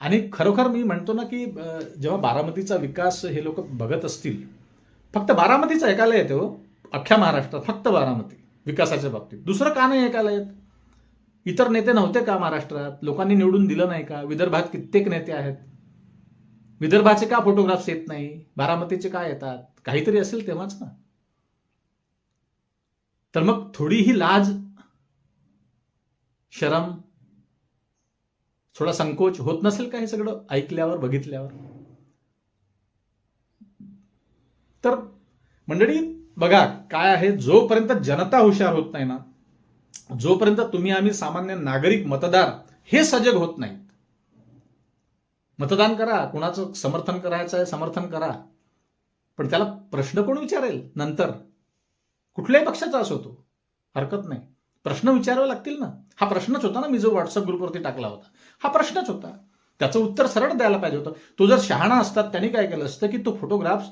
आणि खरोखर मी म्हणतो ना की जेव्हा बारामतीचा विकास हे लोक बघत असतील, फक्त बारामतीच ऐकायला येते हो अख्ख्या महाराष्ट्रात, फक्त बारामती विकासाच्या बाबतीत. दुसरं का नाही ऐकायला येत? इतर नेते नव्हते का महाराष्ट्रात? लोकांनी निवडून दिलं नाही का? विदर्भात कित्येक नेते आहेत. विदर्भाचे का फोटोग्राफ्स येत नाही? बारामतीचे का येतात? काहीतरी असेल तेव्हाच ना. तर मग थोडी ही लाज, शरम, थोडा संकोच होत नसेल का हे सगळं ऐकल्यावर, बघितल्यावर? तर मंडळी बघा काय आहे, जोपर्यंत जनता हुशार होत नाही ना, जोपर्यंत तुम्ही आम्ही सामान्य नागरिक मतदार हे सजग होत नाहीत, मतदान करा, कुणाचं समर्थन करायचं आहे समर्थन करा, पण त्याला प्रश्न कोण विचारेल नंतर? कुठल्याही पक्षाचा असो तो, हरकत नाही, प्रश्न विचारावे लागतील ना. हा प्रश्नच होता ना, मी जो व्हॉट्सअप ग्रुपवरती टाकला होता, हा प्रश्नच होता. त्याचं उत्तर सरळ द्यायला पाहिजे होतं. तो जर शहाणा असतात त्यांनी काय केलं असतं की तो फोटोग्राफ्स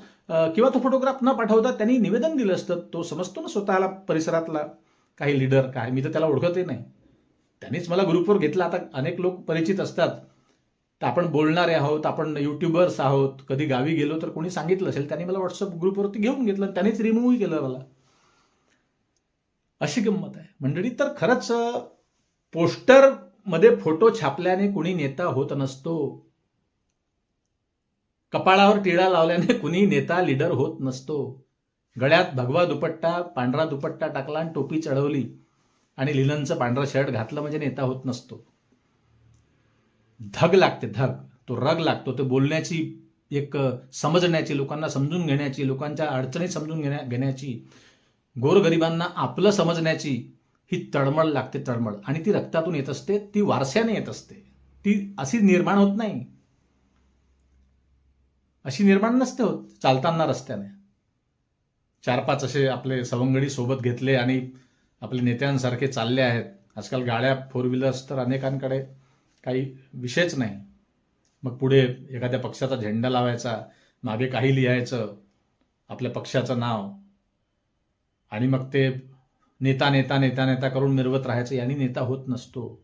किंवा तो फोटोग्राफ न पाठवता त्यांनी निवेदन दिलं असतं. तो समजतो ना स्वतःला, परिसरातला काही लीडर काय, मी तर त्याला ओळखतही नाही, त्यांनीच मला ग्रुपवर घेतलं. आता अनेक लोक परिचित असतात, तर आपण बोलणारे आहोत, आपण युट्यूबर्स आहोत, कधी गावी गेलो तर कोणी सांगितलं असेल, त्यांनी मला व्हॉट्सअप ग्रुपवरती घेऊन घेतलं, त्यांनीच रिमूव्हही केलं मला. अशी गंमत आहे मंडळी. तर खरंच पोस्टर मध्ये फोटो छापल्याने कुणी नेता होत नसतो. कपाळावर टिळा लावल्याने कुणी नेता लीडर होत नसतो. गळ्यात भगवा दुपट्टा, पांढरा दुपट्टा टाकला आणि टोपी चढवली आणि लिननचं पांढरं शर्ट घातलं म्हणजे नेता होत नसतो. धग लागते, धग, तो रग लागतो, तो बोलण्याची, एक समजण्याची, लोकांना समजून घेण्याची, लोकांच्या अडचणी समजून घेण्याची, गोरगरिबांना आपलं समजण्याची ही तळमळ लागते, तळमळ. आणि ती रक्तातून येत असते, ती वारशाने येत असते, ती अशी निर्माण होत नाही, अशी निर्माण नसते होत चालताना रस्त्याने. 4-5 असे आपले सवंगडी सोबत घेतले आणि आपले नेत्यांसारखे चालले आहेत. आजकाल गाड्या, 4 व्हीलर्स तर अनेकांकडे, काही विषयच नाही. मग पुढे एखाद्या पक्षाचा झेंडा लावायचा, मागे काही लिहायचं आपल्या पक्षाचं नाव, आणि मग ते नेता नेता नेता नेता करून मिरवत राहायचं. यांनी नेता होत नसतो.